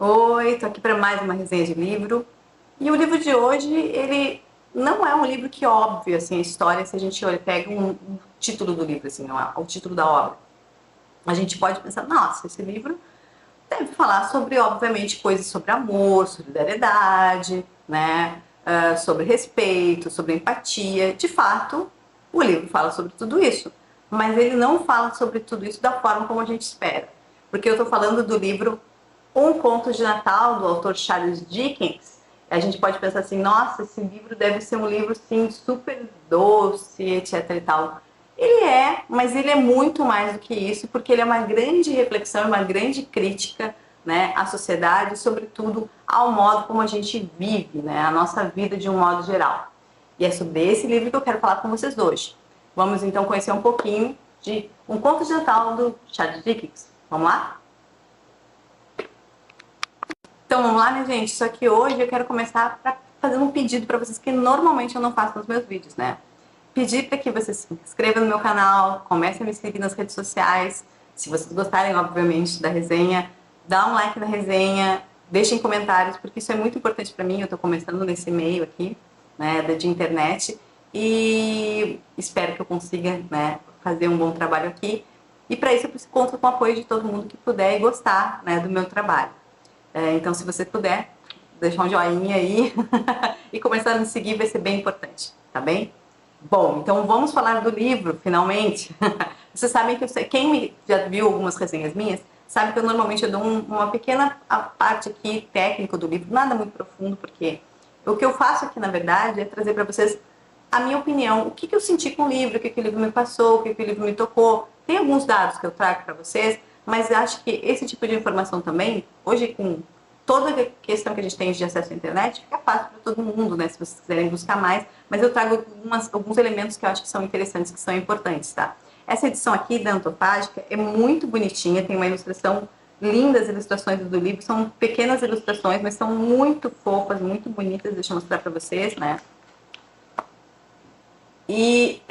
Oi, tô aqui para mais uma resenha de livro. E o livro de hoje, ele não é um livro que óbvio, assim, a história, se a gente olha, pega um título do livro, assim, não é o título da obra. A gente pode pensar, nossa, esse livro deve falar sobre, obviamente, coisas sobre amor, solidariedade, né? Sobre respeito, sobre empatia. De fato, o livro fala sobre tudo isso, mas ele não fala sobre tudo isso da forma como a gente espera. Porque eu estou falando do livro Um Conto de Natal, do autor Charles Dickens. A gente pode pensar assim, nossa, esse livro deve ser um livro, sim, super doce, etc e tal. Ele é, mas ele é muito mais do que isso, porque ele é uma grande reflexão, uma grande crítica, né, à sociedade, sobretudo ao modo como a gente vive, né, a nossa vida de um modo geral. E é sobre esse livro que eu quero falar com vocês hoje. Vamos então conhecer um pouquinho de Um Conto de Natal do Charles Dickens. Vamos lá? Então vamos lá, né, gente? Só que hoje eu quero começar fazendo um pedido para vocês que normalmente eu não faço nos meus vídeos, né? Pedir para que vocês se inscrevam no meu canal, comecem a me seguir nas redes sociais. Se vocês gostarem, obviamente, da resenha, dá um like na resenha, deixem comentários, porque isso é muito importante para mim. Eu estou começando nesse meio aqui, né, de internet, e espero que eu consiga, né, fazer um bom trabalho aqui. E para isso eu conto com o apoio de todo mundo que puder e gostar, né, do meu trabalho. Então, se você puder, deixar um joinha aí e começar a me seguir vai ser bem importante, tá bem? Bom, então vamos falar do livro, finalmente. Vocês sabem que quem já viu algumas resenhas minhas, sabe que eu normalmente dou uma pequena parte aqui técnica do livro, nada muito profundo, porque o que eu faço aqui, na verdade, é trazer para vocês a minha opinião, o que eu senti com o livro, o que o livro me passou, o que o livro me tocou. Tem alguns dados que eu trago para vocês, mas acho que esse tipo de informação também, hoje com toda a questão que a gente tem de acesso à internet, fica fácil para todo mundo, né? Se vocês quiserem buscar mais, mas eu trago alguns elementos que eu acho que são interessantes, que são importantes, tá? Essa edição aqui da Antofágica é muito bonitinha, tem uma ilustração linda, as ilustrações do livro, são pequenas ilustrações, mas são muito fofas, muito bonitas, deixa eu mostrar para vocês, né? E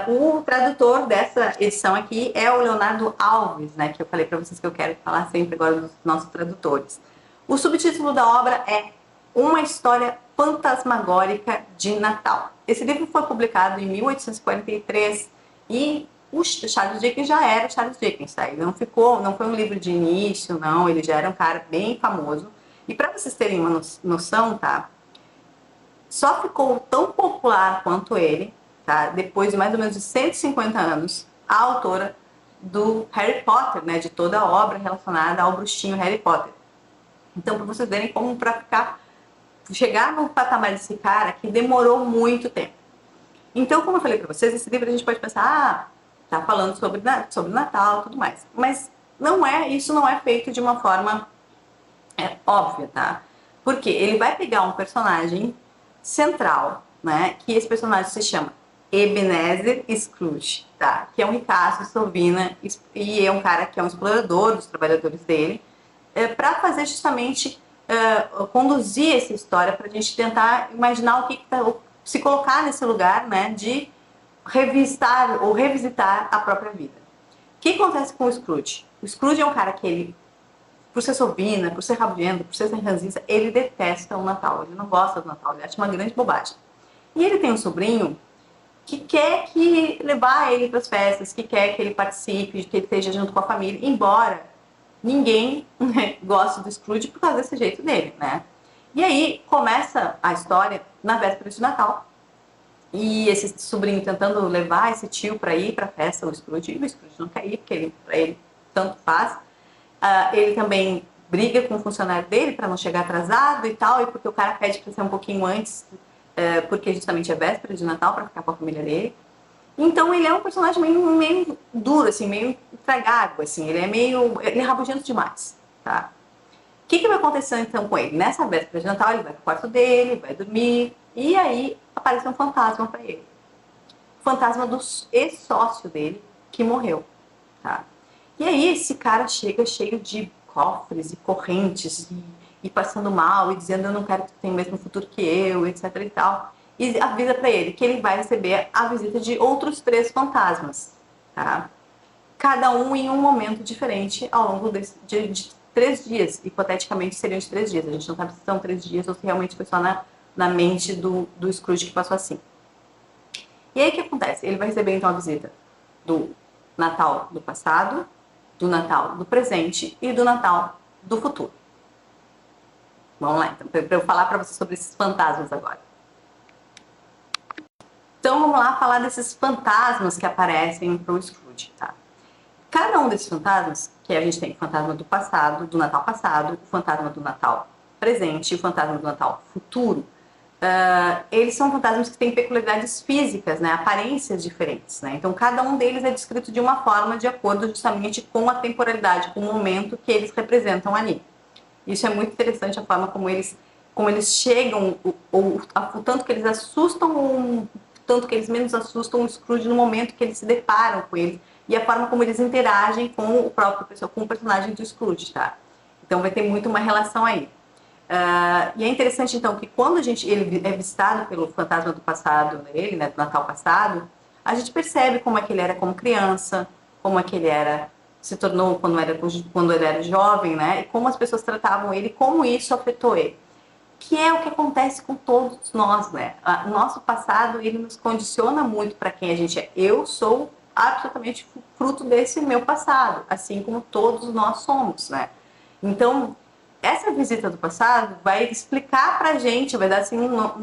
o tradutor dessa edição aqui é o Leonardo Alves, né, que eu falei para vocês que eu quero falar sempre agora dos nossos tradutores. O subtítulo da obra é Uma História Fantasmagórica de Natal. Esse livro foi publicado em 1843 e o Charles Dickens já era o Charles Dickens, tá? Ele não foi um livro de início, não, ele já era um cara bem famoso. E para vocês terem uma noção, tá? Só ficou tão popular quanto ele, tá? Depois de mais ou menos de 150 anos, a autora do Harry Potter, né? De toda a obra relacionada ao bruxinho Harry Potter. Então, para vocês verem como chegar no patamar desse cara que demorou muito tempo. Então, como eu falei para vocês, esse livro a gente pode pensar, tá falando sobre Natal e tudo mais. Mas isso não é feito de uma forma óbvia, tá? Porque ele vai pegar um personagem central, né? Que esse personagem se chama Ebenezer Scrooge, tá? Que é um ricaço, sovina, e é um cara que é um explorador dos trabalhadores dele, para fazer justamente conduzir essa história, para a gente tentar imaginar se colocar nesse lugar, né? De revistar ou revisitar a própria vida. O que acontece com o Scrooge? O Scrooge é um cara que ele, por ser sovina, por ser rabugento, por ser ranzinza, ele detesta o Natal, ele não gosta do Natal, ele acha uma grande bobagem. E ele tem um sobrinho que quer levar ele para as festas, que quer que ele participe, que ele esteja junto com a família, embora ninguém, né, goste do Scrooge por causa desse jeito dele, né? E aí começa a história na véspera de Natal, e esse sobrinho tentando levar esse tio para ir para a festa, o Scrooge não quer ir, porque para ele tanto faz. Ele também briga com o funcionário dele para não chegar atrasado e tal, e porque o cara pede para ser um pouquinho antes, porque justamente é véspera de Natal, para ficar com a família dele. Então ele é um personagem meio duro, assim, meio tragável, assim, ele é rabugento demais, tá? O que vai acontecer então com ele? Nessa véspera de Natal ele vai pro quarto dele, vai dormir, e aí aparece um fantasma para ele. O fantasma do ex-sócio dele, que morreu, tá? E aí esse cara chega cheio de cofres e correntes e passando mal e dizendo eu não quero que tu tenha o mesmo futuro que eu, etc e tal. E avisa para ele que ele vai receber a visita de outros 3 fantasmas, tá? Cada um em um momento diferente ao longo 3 dias, hipoteticamente seriam de 3 dias. A gente não sabe se são 3 dias ou se realmente foi só na mente do Scrooge que passou assim. E aí o que acontece? Ele vai receber então a visita do Natal do passado, do Natal do presente e do Natal do futuro. Vamos lá, então, para eu falar para vocês sobre esses fantasmas agora. Então vamos lá falar desses fantasmas que aparecem para o Scrooge, tá? Cada um desses fantasmas, que a gente tem o fantasma do passado, do Natal passado, o fantasma do Natal presente e o fantasma do Natal futuro, eles são fantasmas que têm peculiaridades físicas, né, aparências diferentes, né? Então cada um deles é descrito de uma forma de acordo justamente com a temporalidade, com o momento que eles representam ali. Isso é muito interessante, a forma como eles chegam, ou o tanto que eles assustam, ou o tanto que eles menos assustam o Scrooge no momento que eles se deparam com ele, e a forma como eles interagem com o próprio com o personagem do Scrooge, tá? Então vai ter muito uma relação aí. E é interessante, então, que quando ele é visitado pelo fantasma do passado, ele, né, do Natal passado, a gente percebe como é que ele era como criança, como é que ele era, se tornou quando ele era jovem, né, e como as pessoas tratavam ele, como isso afetou ele. Que é o que acontece com todos nós, né? O nosso passado, ele nos condiciona muito para quem a gente é. Eu sou absolutamente fruto desse meu passado, assim como todos nós somos, né? Então, essa visita do passado vai explicar pra gente, vai dar assim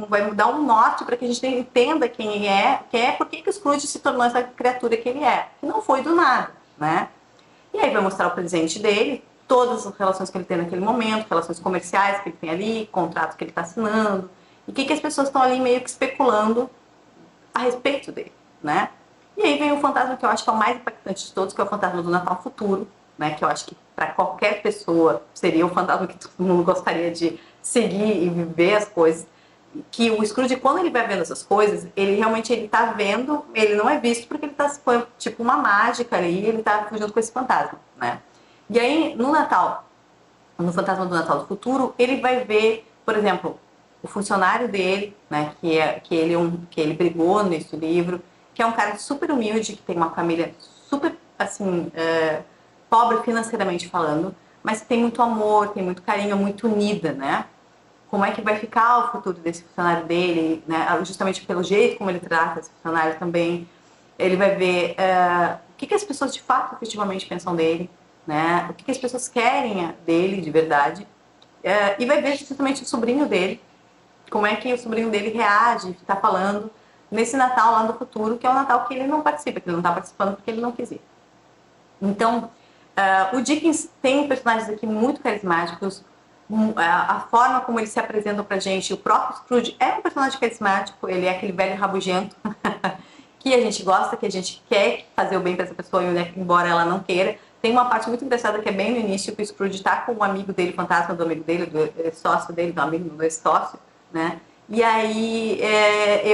vai dar um norte para que a gente entenda quem é, por que o Scrooge se tornou essa criatura que ele é, que não foi do nada, né? E aí vai mostrar o presente dele, todas as relações que ele tem naquele momento, relações comerciais que ele tem ali, contratos que ele está assinando, e o que as pessoas estão ali meio que especulando a respeito dele, né? E aí vem o fantasma que eu acho que é o mais impactante de todos, que é o fantasma do Natal Futuro, né? Que eu acho que para qualquer pessoa seria o fantasma que todo mundo gostaria de seguir e viver as coisas. Que o Scrooge, quando ele vai vendo essas coisas, ele realmente tá vendo, ele não é visto porque ele tá tipo uma mágica ali, ele tá fugindo com esse fantasma, né? E aí, no Natal, no Fantasma do Natal do Futuro, ele vai ver, por exemplo, o funcionário dele, né, que ele brigou nesse livro, que é um cara super humilde, que tem uma família super, assim, pobre financeiramente falando, mas que tem muito amor, tem muito carinho, muito unida, né? Como é que vai ficar o futuro desse funcionário dele, né? Justamente pelo jeito como ele trata esse funcionário também. Ele vai ver o que as pessoas de fato, efetivamente pensam dele, né? O que as pessoas querem dele de verdade. E vai ver justamente o sobrinho dele, como é que o sobrinho dele reage, está falando nesse Natal lá do futuro, que é o Natal que ele não participa, que ele não está participando porque ele não quis ir. Então, o Dickens tem personagens aqui muito carismáticos, a forma como eles se apresentam pra gente, o próprio Scrooge é um personagem carismático, ele é aquele velho rabugento que a gente gosta, que a gente quer fazer o bem para essa pessoa, embora ela não queira. Tem uma parte muito engraçada que é bem no início, que o Scrooge tá com um amigo dele, fantasma do amigo dele, do sócio dele, do amigo do ex-sócio, né? E aí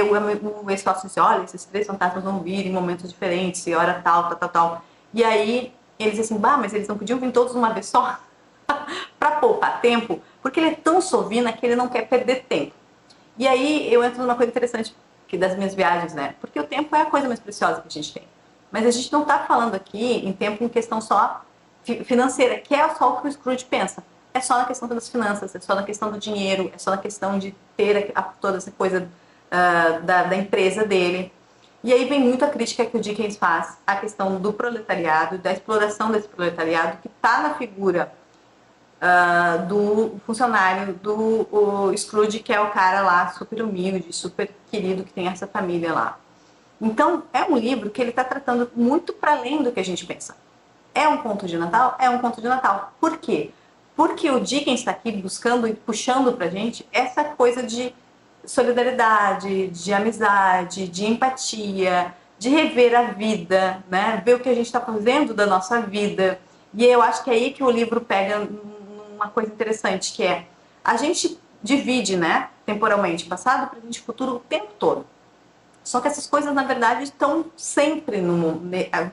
o ex-sócio disse, olha, esses 3 fantasmas vão vir em momentos diferentes, e hora tal, tal, tal, tal. E aí eles dizem assim, bah, mas eles não podiam vir todos uma vez só? Para poupar tempo, porque ele é tão sovina que ele não quer perder tempo. E aí eu entro numa coisa interessante que das minhas viagens, né? Porque o tempo é a coisa mais preciosa que a gente tem. Mas a gente não está falando aqui em tempo em questão só financeira, que é só o que o Scrooge pensa. É só na questão das finanças, é só na questão do dinheiro, é só na questão de ter toda essa coisa da empresa dele. E aí vem muito a crítica que o Dickens faz à questão do proletariado, da exploração desse proletariado, que está na figura do funcionário do Scrooge, que é o cara lá super humilde, super querido, que tem essa família lá. Então, é um livro que ele está tratando muito para além do que a gente pensa. É um conto de Natal? É um conto de Natal. Por quê? Porque o Dickens está aqui buscando e puxando para a gente essa coisa de solidariedade, de amizade, de empatia, de rever a vida, né? Ver o que a gente está fazendo da nossa vida. E eu acho que é aí que o livro pega uma coisa interessante, que é a gente divide, né, temporalmente, passado, presente e futuro o tempo todo. Só que essas coisas, na verdade, estão sempre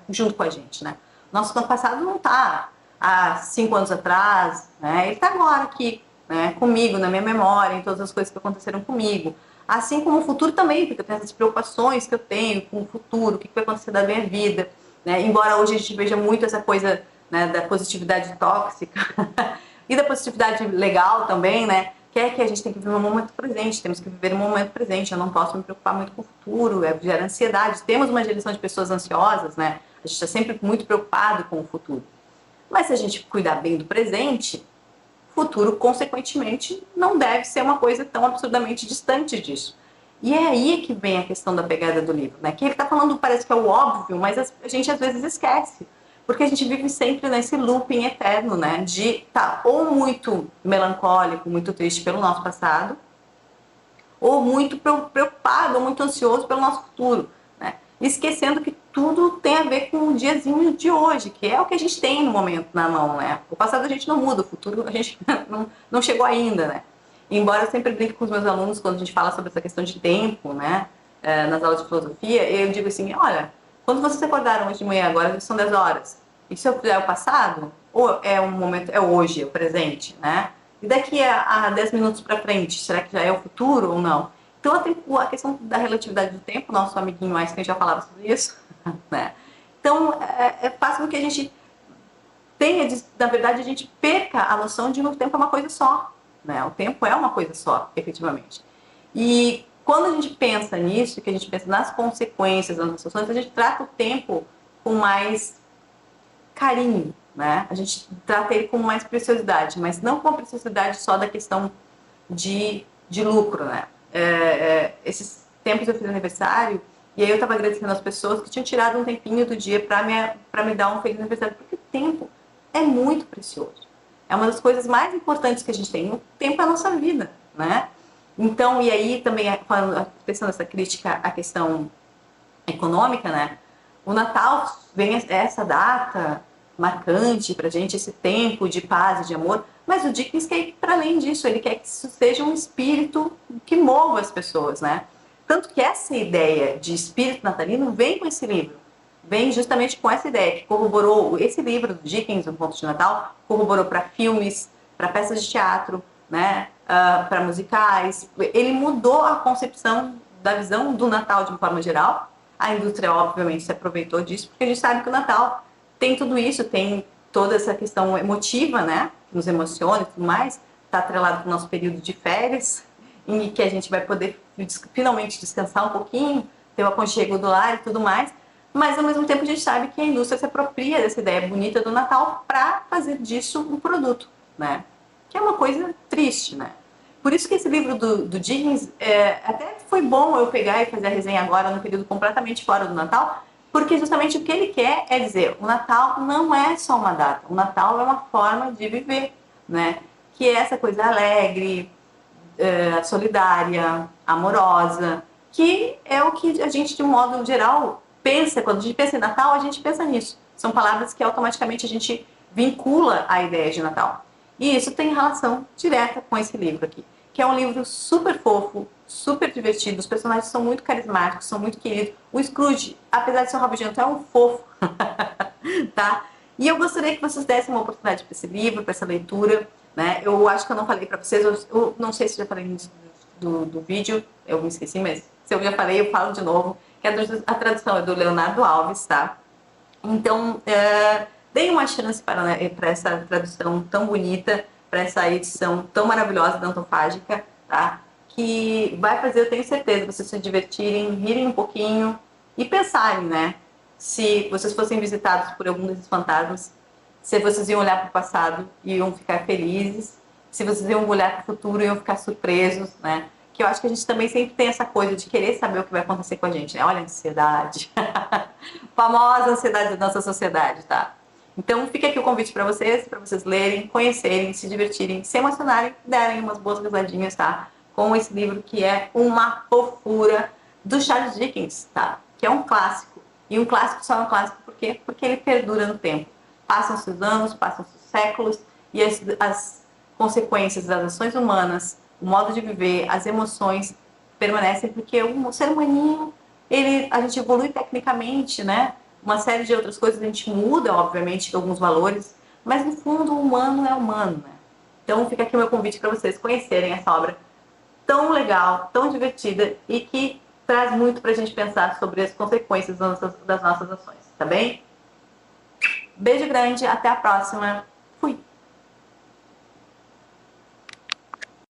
junto com a gente, né? Nosso passado não está há 5 anos atrás, né? Ele está agora aqui, né? Comigo, na minha memória, em todas as coisas que aconteceram comigo. Assim como o futuro também, porque eu tenho essas preocupações que eu tenho com o futuro, o que vai acontecer da minha vida, né? Embora hoje a gente veja muito essa coisa né, da positividade tóxica e da positividade legal também, né, que é que a gente tem que viver um momento presente, temos que viver um momento presente, eu não posso me preocupar muito com o futuro, gera ansiedade, temos uma geração de pessoas ansiosas, né, a gente está sempre muito preocupado com o futuro. Mas se a gente cuidar bem do presente, o futuro, consequentemente, não deve ser uma coisa tão absurdamente distante disso. E é aí que vem a questão da pegada do livro, né? Que ele está falando, parece que é o óbvio, mas a gente às vezes esquece. Porque a gente vive sempre nesse looping eterno, né? De estar ou muito melancólico, muito triste pelo nosso passado, ou muito preocupado, ou muito ansioso pelo nosso futuro, né? Esquecendo que tudo tem a ver com o diazinho de hoje, que é o que a gente tem no momento na mão, né? O passado a gente não muda, o futuro a gente não chegou ainda, né? Embora eu sempre brinque com os meus alunos quando a gente fala sobre essa questão de tempo, né? Nas aulas de filosofia, eu digo assim, olha, quando vocês acordaram hoje de manhã, agora são 10 horas, e se eu fizer o passado, ou é um momento, é hoje, é o presente, né? E daqui a 10 minutos para frente, será que já é o futuro ou não? Então a questão da relatividade do tempo, nosso amiguinho Einstein já falava sobre isso, né? Então faz com que a gente tenha, na verdade, a gente perca a noção de que o tempo é uma coisa só, né? O tempo é uma coisa só, efetivamente. E quando a gente pensa nisso, que a gente pensa nas consequências das nossas ações, a gente trata o tempo com mais carinho, né? A gente trata ele com mais preciosidade, mas não com a preciosidade só da questão de lucro, né? Esses tempos eu fiz aniversário e aí eu estava agradecendo as pessoas que tinham tirado um tempinho do dia para me dar um feliz aniversário, porque o tempo é muito precioso. É uma das coisas mais importantes que a gente tem. O tempo é a nossa vida, né? Então, e aí também, pensando nessa crítica à questão econômica, né? O Natal vem essa data marcante pra gente, esse tempo de paz e de amor, mas o Dickens quer ir para além disso, ele quer que isso seja um espírito que mova as pessoas, né? Tanto que essa ideia de espírito natalino vem com esse livro, vem justamente com essa ideia, que corroborou, esse livro do Dickens, Um Conto de Natal, corroborou para filmes, para peças de teatro, né? Para musicais, ele mudou a concepção da visão do Natal de uma forma geral. A indústria, obviamente, se aproveitou disso, porque a gente sabe que o Natal tem tudo isso, tem toda essa questão emotiva, né? Nos emociona e tudo mais. Está atrelado com o nosso período de férias, em que a gente vai poder finalmente descansar um pouquinho, ter o aconchego do lar e tudo mais. Mas, ao mesmo tempo, a gente sabe que a indústria se apropria dessa ideia bonita do Natal para fazer disso um produto, né? Que é uma coisa triste, né? Por isso que esse livro do Dickens, até foi bom eu pegar e fazer a resenha agora, num período completamente fora do Natal, porque justamente o que ele quer é dizer, o Natal não é só uma data, o Natal é uma forma de viver, né? Que é essa coisa alegre, solidária, amorosa, que é o que a gente, de um modo geral, pensa. Quando a gente pensa em Natal, a gente pensa nisso. São palavras que automaticamente a gente vincula à ideia de Natal. E isso tem relação direta com esse livro aqui, que é um livro super fofo, super divertido, os personagens são muito carismáticos, são muito queridos. O Scrooge, apesar de ser um rabugento, é um fofo, tá? E eu gostaria que vocês dessem uma oportunidade para esse livro, para essa leitura, né? Eu acho que eu não falei para vocês, eu não sei se já falei nisso do vídeo, eu me esqueci, mas se eu já falei, eu falo de novo, que a tradução é do Leonardo Alves, tá? Então, deem uma chance para essa tradução tão bonita, para essa edição tão maravilhosa da Antofágica, tá? Que vai fazer, eu tenho certeza, vocês se divertirem, rirem um pouquinho e pensarem, né? Se vocês fossem visitados por algum desses fantasmas, se vocês iam olhar para o passado e iam ficar felizes, se vocês iam olhar para o futuro e iam ficar surpresos, né? Que eu acho que a gente também sempre tem essa coisa de querer saber o que vai acontecer com a gente, né? Olha a ansiedade. Famosa ansiedade da nossa sociedade, tá? Então fica aqui o convite para vocês lerem, conhecerem, se divertirem, se emocionarem, darem umas boas risadinhas, tá? Com esse livro que é uma fofura do Charles Dickens, tá? Que é um clássico. E um clássico só é um clássico por quê? Porque ele perdura no tempo. Passam-se os anos, passam-se os séculos e as consequências das ações humanas, o modo de viver, as emoções permanecem porque o ser humaninho, a gente evolui tecnicamente, né? Uma série de outras coisas a gente muda, obviamente, alguns valores, mas no fundo o humano é humano, né? Então fica aqui o meu convite para vocês conhecerem essa obra tão legal, tão divertida e que traz muito para a gente pensar sobre as consequências das nossas ações, tá bem? Beijo grande, até a próxima.